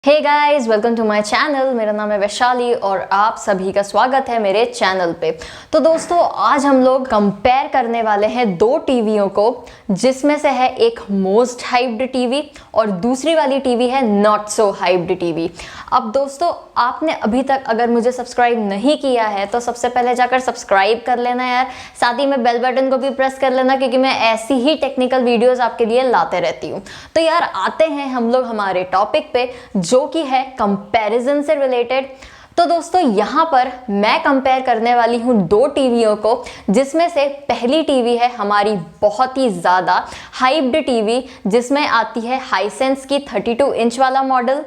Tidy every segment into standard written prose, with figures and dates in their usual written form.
Hey guys, welcome to my channel. मेरा नाम है वैशाली और आप सभी का स्वागत है मेरे चैनल पे। तो दोस्तों, आज हम लोग कंपेयर करने वाले हैं दो टीवियों को, जिसमें से है एक मोस्ट हाइप्ड टीवी और दूसरी वाली टीवी है नॉट सो हाइप्ड टीवी। अब दोस्तों, आपने अभी तक अगर मुझे सब्सक्राइब नहीं किया है तो सबसे पहले जाकर सब्सक्राइब कर लेना यार, साथ ही में बेल बटन को भी प्रेस कर लेना, क्योंकि मैं ऐसी ही टेक्निकल वीडियोस आपके लिए लाते रहती हूँ। तो यार, आते हैं हम लोग हमारे टॉपिक पे, जो कि है कंपैरिजन से रिलेटेड। तो दोस्तों, यहाँ पर मैं कंपेयर करने वाली हूँ दो टीवियों को, जिसमें से पहली टीवी है हमारी बहुत ही ज़्यादा हाइप्ड टीवी, जिसमें आती है हाइसेंस की 32 इंच वाला मॉडल,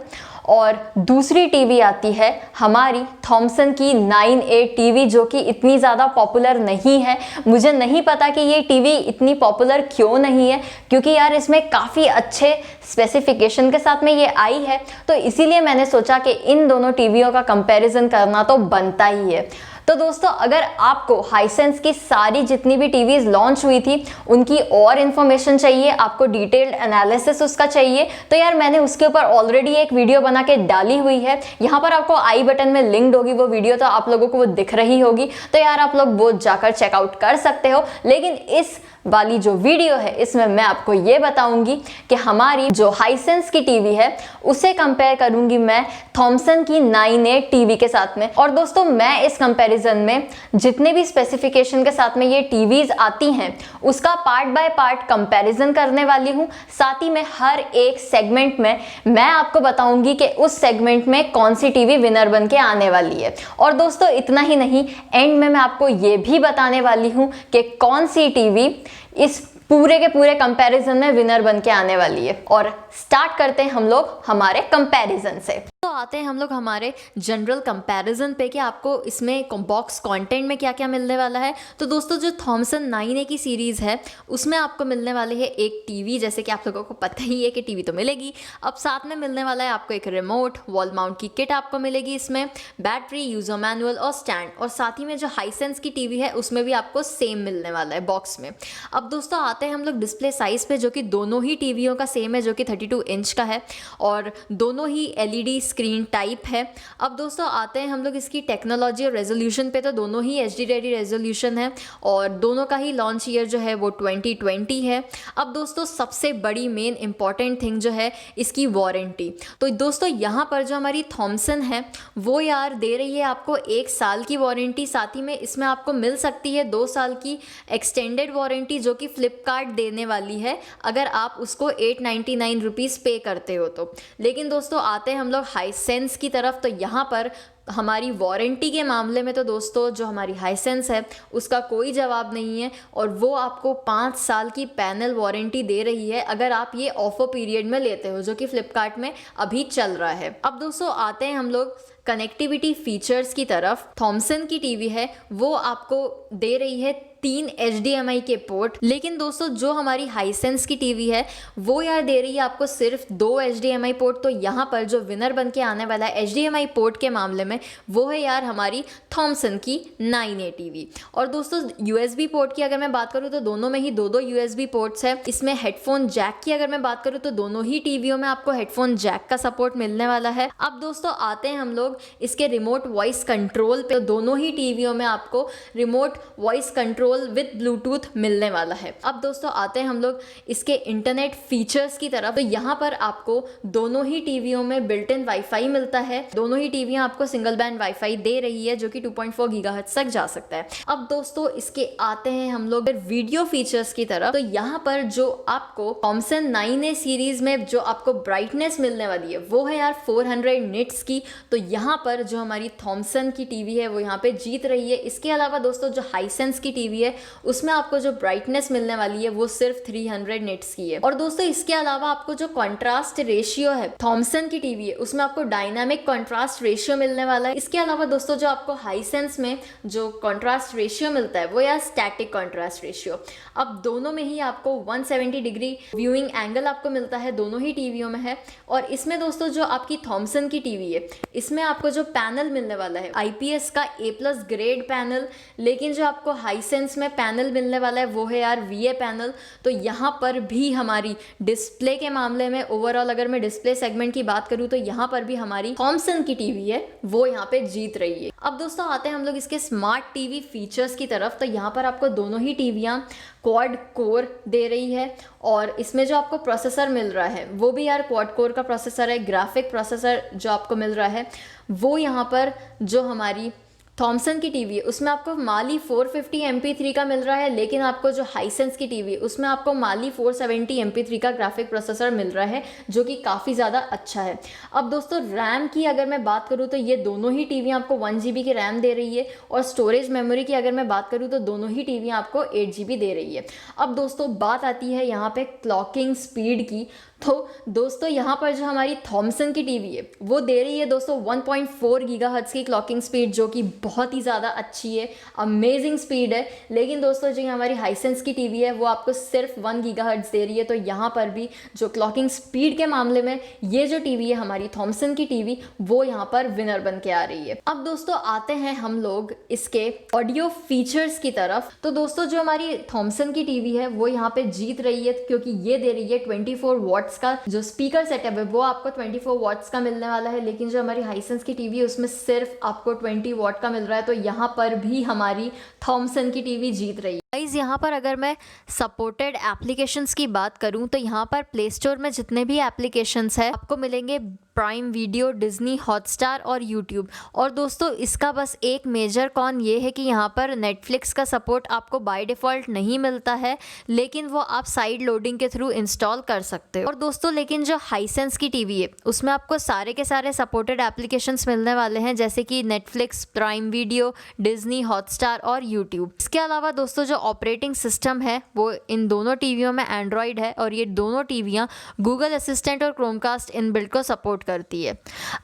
और दूसरी टीवी आती है हमारी थॉमसन की 9A टीवी, जो कि इतनी ज़्यादा पॉपुलर नहीं है। मुझे नहीं पता कि ये टीवी इतनी पॉपुलर क्यों नहीं है, क्योंकि यार इसमें काफ़ी अच्छे स्पेसिफिकेशन के साथ में ये आई है। तो इसीलिए मैंने सोचा कि इन दोनों टीवियों का कंपैरिजन करना तो बनता ही है। तो दोस्तों, अगर आपको हाइसेंस की सारी जितनी भी टीवीज लॉन्च हुई थी उनकी और इन्फॉर्मेशन चाहिए, आपको डिटेल्ड एनालिसिस उसका चाहिए, तो यार मैंने उसके ऊपर ऑलरेडी एक वीडियो बना के डाली हुई है। यहाँ पर आपको आई बटन में लिंक्ड होगी वो वीडियो, तो आप लोगों को वो दिख रही होगी। तो यार आप लोग वो जाकर चेकआउट कर सकते हो। लेकिन इस वाली जो वीडियो है, इसमें मैं आपको ये बताऊंगी कि हमारी जो हाइसेंस की टीवी है उसे कंपेयर करूंगी मैं थॉमसन की 9A टीवी के साथ में। और दोस्तों, मैं इस कंपैरिजन में जितने भी स्पेसिफिकेशन के साथ में ये टीवीज आती हैं उसका पार्ट बाय पार्ट कंपैरिजन करने वाली हूँ। साथ ही में हर एक सेगमेंट में मैं आपको बताऊंगी कि उस सेगमेंट में कौन सी टीवी विनर बन के आने वाली है। और दोस्तों, इतना ही नहीं, एंड में मैं आपको ये भी बताने वाली हूँ कि कौन सी टीवी इस पूरे के पूरे कंपैरिजन में विनर बन के आने वाली है। और स्टार्ट करते हैं हम लोग हमारे कंपैरिजन से। तो आते हैं हम लोग हमारे जनरल कंपैरिजन पे कि आपको इसमें बॉक्स कंटेंट में क्या क्या मिलने वाला है। तो दोस्तों, जो थॉमसन 9A की सीरीज़ है उसमें आपको मिलने वाले है एक टीवी, जैसे कि आप लोगों को पता ही है कि टीवी तो मिलेगी। अब साथ में मिलने वाला है आपको एक रिमोट, वॉल माउंट की किट आपको मिलेगी, इसमें बैटरी, यूजर मैनुअल और स्टैंड। और साथ ही में जो हाइसेंस की टीवी है उसमें भी आपको सेम मिलने वाला है बॉक्स में। अब दोस्तों, आते हैं हम लोग डिस्प्ले साइज़ पे, जो कि दोनों ही टीवियों का सेम है, जो कि 32 इंच का है और दोनों ही LED स्क्रीन टाइप है। अब दोस्तों, आते हैं हम लोग इसकी टेक्नोलॉजी और रेजोल्यूशन पे। तो दोनों ही HD रेडी रेजोल्यूशन है और दोनों का ही लॉन्च ईयर जो है वो 2020 है। अब दोस्तों, सबसे बड़ी मेन इंपॉर्टेंट थिंग जो है इसकी वारंटी। तो दोस्तों, यहाँ पर जो हमारी थॉमसन है वो यार दे रही है आपको 1 साल की वारंटी, साथ ही में इसमें आपको मिल सकती है 2 साल की एक्सटेंडेड वारंटी, जो कि फ्लिपकार्ट देने वाली है अगर आप उसको 899 रुपीज़ पे करते हो तो। लेकिन दोस्तों, आते हैं हम लोग हाइसेंस की तरफ। तो यहाँ पर हमारी वारंटी के मामले में तो दोस्तों, जो हमारी हाइसेंस है उसका कोई जवाब नहीं है, और वो आपको 5 साल की पैनल वारंटी दे रही है अगर आप ये ऑफर पीरियड में लेते हो, जो कि फ्लिपकार्ट में अभी चल रहा है। अब दोस्तों, आते हैं हम लोग कनेक्टिविटी फीचर्स की तरफ। थॉमसन की टीवी है वो आपको दे रही है 3 HDMI के पोर्ट, लेकिन दोस्तों जो हमारी हाइसेंस की टीवी है वो यार दे रही है आपको सिर्फ 2 HDMI पोर्ट। तो यहाँ पर जो विनर बन के आने वाला है HDMI पोर्ट के मामले में वो है यार हमारी थॉमसन की 9A टीवी। और दोस्तों, USB पोर्ट की अगर मैं बात करूँ तो दोनों में ही 2 USB पोर्ट्स है। इसमें हेडफोन जैक की अगर मैं बात करूँ तो दोनों ही टीवियों में आपको हेडफोन जैक का सपोर्ट मिलने वाला है। अब दोस्तों, आते हैं हम लोग इसके रिमोट वॉइस कंट्रोल पे। तो दोनों ही टीवियों में आपको remote voice control with Bluetooth मिलने वाला है। अब दोस्तों, आते हैं हम लोग इसके इंटरनेट फीचर्स की तरफ। तो यहाँ पर आपको दोनों ही टीवियों में बिल्ट इन वाईफाई मिलता है। दोनों ही टीवियां आपको सिंगल बैंड वाईफाई दे रही है, जो कि 2.4 गीगाहर्ट्ज तक जा सकता है। अब दोस्तों, इसके आते हैं हम लोग वीडियो फीचर्स की तरफ। तो यहाँ पर जो आपको थॉमसन 9A सीरीज में जो आपको ब्राइटनेस मिलने वाली है वो है यार 400 निट्स की। तो यहाँ पर जो हमारी थॉमसन की टीवी है वो यहाँ पे जीत रही है। इसके अलावा दोस्तों, जो हाइसेंस की टीवी है उसमें आपको जो ब्राइटनेस मिलने वाली है वो सिर्फ 300 निट्स की है। और दोस्तों, इसके अलावा आपको जो कॉन्ट्रास्ट रेशियो है थॉमसन की टीवी है उसमें आपको डायनामिक कॉन्ट्रास्ट रेशियो मिलने वाला है। इसके अलावा दोस्तों जो आपको हाईसेंस में जो कॉन्ट्रास्ट रेशियो मिलता है वो यार स्टैटिक कॉन्ट्रास्ट रेशियो। अब दोनों में ही आपको 170 डिग्री व्यूइंग एंगल आपको मिलता है, दोनों ही टीवियों में है। और इसमें दोस्तों जो आपकी थॉमसन की टीवी है इसमें आपको जो पैनल मिलने वाला है IPS का A+ ग्रेड पैनल, लेकिन जो आपको हाईसेंस में पैनल मिलने वाला है वो है यार VA पैनल। तो यहाँ पर भी हमारी डिस्प्ले के मामले में ओवरऑल अगर मैं डिस्प्ले सेगमेंट की बात करूँ तो यहाँ पर भी हमारी थॉमसन की टीवी है वो यहाँ पे जीत रही है। अब दोस्तों आते हैं हम लोग इसके स्मार्ट टीवी फीचर्स की तरफ। तो यहाँ पर आपको दोनों ही टीवियाँ क्वाड कोर दे रही है और इसमें जो आपको प्रोसेसर मिल रहा है वो भी यार क्वाड कोर का प्रोसेसर है। ग्राफिक प्रोसेसर जो आपको मिल रहा है वो यहाँ पर जो हमारी थॉमसन की टीवी है उसमें आपको माली 450 MP3 का मिल रहा है, लेकिन आपको जो हाईसेंस की टीवी है उसमें आपको माली 470 MP3 का ग्राफिक प्रोसेसर मिल रहा है जो कि काफ़ी ज़्यादा अच्छा है। अब दोस्तों रैम की अगर मैं बात करूँ तो ये दोनों ही टीवियाँ आपको 1 GB की रैम दे रही है और स्टोरेज मेमोरी की अगर मैं बात करूँ तो दोनों ही टीवियाँ आपको 8 GB दे रही है। अब दोस्तों बात आती है यहाँ पे क्लॉकिंग स्पीड की। तो दोस्तों यहाँ पर जो हमारी थॉमसन की टीवी है वो दे रही है दोस्तों 1.4 GHz की क्लॉकिंग स्पीड जो कि बहुत ही ज़्यादा अच्छी है, अमेजिंग स्पीड है। लेकिन दोस्तों जो हमारी हाईसेंस की टीवी है वो आपको सिर्फ 1 GHz दे रही है। तो यहाँ पर भी जो क्लॉकिंग स्पीड के मामले में ये जो टीवी है हमारी थॉमसन की टीवी वो यहाँ पर विनर बन के आ रही है। अब दोस्तों आते हैं हम लोग इसके ऑडियो फीचर्स की तरफ। तो दोस्तों जो हमारी थॉमसन की टीवी है वो यहाँ पे जीत रही है क्योंकि ये दे रही है 24 वॉट्स का जो स्पीकर सेटअप है वो आपको 24 वॉट्स का मिलने वाला है, लेकिन जो हमारी हाईसेंस की टीवी है उसमें सिर्फ आपको 20 वॉट का मिल रहा है। तो यहाँ पर भी हमारी थॉमसन की टीवी जीत रही है। गाइस यहाँ पर अगर मैं सपोर्टेड एप्लीकेशंस की बात करूँ तो यहाँ पर प्ले स्टोर में जितने भी एप्लीकेशंस है आपको मिलेंगे प्राइम वीडियो, डिज्नी हॉटस्टार और यूट्यूब। और दोस्तों इसका बस एक मेजर कॉन ये है कि यहाँ पर नेटफ्लिक्स का सपोर्ट आपको बाय डिफ़ॉल्ट नहीं मिलता है, लेकिन वो आप साइड लोडिंग के थ्रू इंस्टॉल कर सकते हो। और दोस्तों लेकिन जो हाईसेंस की टीवी है उसमें आपको सारे के सारे सपोर्टेड एप्लीकेशंस मिलने वाले हैं जैसे कि Netflix, prime video, Disney Hotstar और यूट्यूब। इसके अलावा दोस्तों जो ऑपरेटिंग सिस्टम है वो इन दोनों टीवियों में एंड्रॉयड है और ये दोनों टीवियाँ गूगल असिस्टेंट और क्रोमकास्ट इनबिल्ट को सपोर्ट करती है।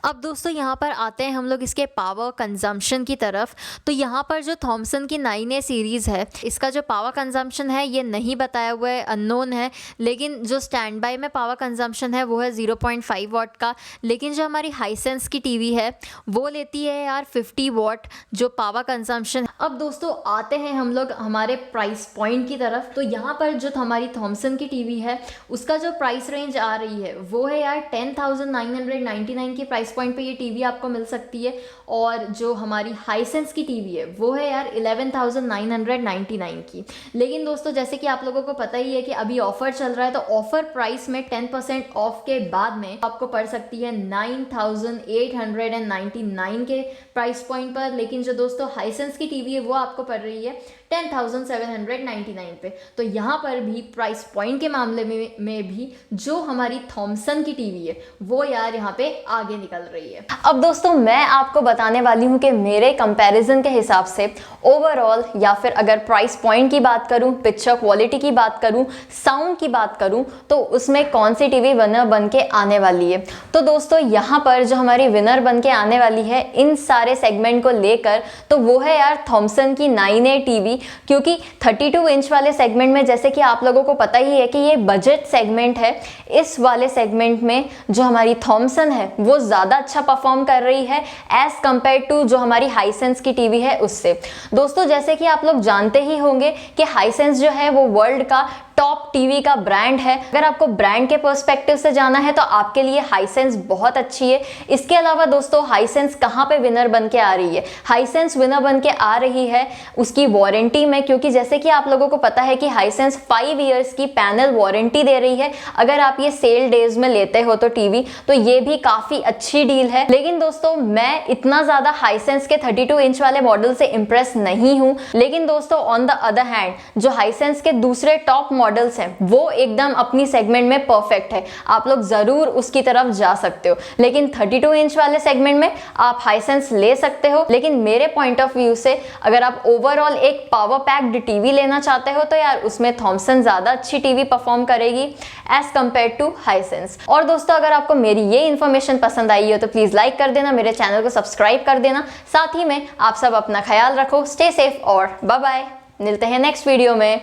अब दोस्तों यहाँ पर आते हैं हम लोग इसके पावर कंजम्पशन की तरफ। तो यहाँ पर जो थॉमसन की 9A सीरीज़ है इसका जो पावर कंजम्पशन है ये नहीं बताया हुआ है, अननोन है, लेकिन जो स्टैंड बाय में पावर कंजम्पशन है वो है 0.5 वॉट का। लेकिन जो हमारी हाईसेंस की टीवी है वो लेती है यार 50 वॉट जो पावर कंजम्पशन। अब दोस्तों आते हैं हम लोग हमारे प्राइस पॉइंट की तरफ। तो यहाँ पर जो हमारी थॉमसन की टीवी है उसका जो प्राइस रेंज आ रही है वो है यार 10,999 की प्राइस पॉइंट पे ये टीवी आपको मिल सकती है। और जो हमारी हाईसेंस की टीवी है वो है यार 11,999 की। लेकिन दोस्तों जैसे कि आप लोगों को पता ही है कि अभी ऑफर चल रहा है, तो ऑफर प्राइस में 10% ऑफ के बाद में आपको पड़ सकती है 9,899 के प्राइस पॉइंट पर। लेकिन जो दोस्तों हाईसेंस की टीवी है वो आपको पड़ रही है 10,799 पे। तो यहाँ पर भी प्राइस पॉइंट के मामले में भी जो हमारी थॉमसन की टीवी है वो यार यहाँ पे आगे निकल रही है। अब दोस्तों मैं आपको बताने वाली हूँ कि मेरे कंपैरिजन के हिसाब से ओवरऑल या फिर अगर प्राइस पॉइंट की बात करूँ, पिक्चर क्वालिटी की बात करूँ, साउंड की बात करूँ तो उसमें कौन सी टीवी विनर बन के आने वाली है। तो दोस्तों यहाँ पर जो हमारी विनर बन के आने वाली है इन सारे सेगमेंट को लेकर तो वो है यार थॉमसन की 9A टीवी, क्योंकि 32 इंच वाले सेगमेंट में जैसे कि आप लोगों को पता ही है कि ये बजट सेगमेंट है, इस वाले सेगमेंट में जो हमारी थॉमसन है वो ज़्यादा अच्छा परफॉर्म कर रही है एज कंपेयर टू जो हमारी हाईसेंस की टीवी है उससे। दोस्तों जैसे कि आप लोग जानते ही होंगे कि हाईसेंस जो है वो वर्ल्ड का टॉप टीवी का ब्रांड है। अगर आपको ब्रांड के पर्सपेक्टिव से जाना है तो आपके लिए हाईसेंस बहुत अच्छी है। इसके अलावा दोस्तों हाईसेंस कहाँ पे विनर बन के आ रही है? हाईसेंस विनर बन के आ रही है उसकी वारंटी में, क्योंकि जैसे कि आप लोगों को पता है कि हाईसेंस 5 इयर्स की पैनल वारंटी दे रही है। अगर आप ये सेल डेज में लेते हो तो टीवी, तो ये भी काफी अच्छी डील है। लेकिन दोस्तों मैं इतना ज्यादा हाईसेंस के 32 इंच वाले मॉडल से इंप्रेस नहीं हूं। लेकिन दोस्तों ऑन द अदर हैंड जो हाईसेंस के दूसरे टॉप मॉडल्स हैं वो एकदम अपनी सेगमेंट में परफेक्ट है, आप लोग ज़रूर उसकी तरफ जा सकते हो। लेकिन 32 इंच वाले सेगमेंट में आप हाइसेंस ले सकते हो, लेकिन मेरे पॉइंट ऑफ व्यू से अगर आप ओवरऑल एक पावर पैक्ड टीवी लेना चाहते हो तो यार उसमें थॉमसन ज़्यादा अच्छी टीवी परफॉर्म करेगी एज कम्पेयर टू हाइसेंस। और दोस्तों अगर आपको मेरी ये इन्फॉर्मेशन पसंद आई हो तो प्लीज़ लाइक कर देना, मेरे चैनल को सब्सक्राइब कर देना। साथ ही में आप सब अपना ख्याल रखो, स्टे सेफ और बाय बाय। मिलते हैं नेक्स्ट वीडियो में।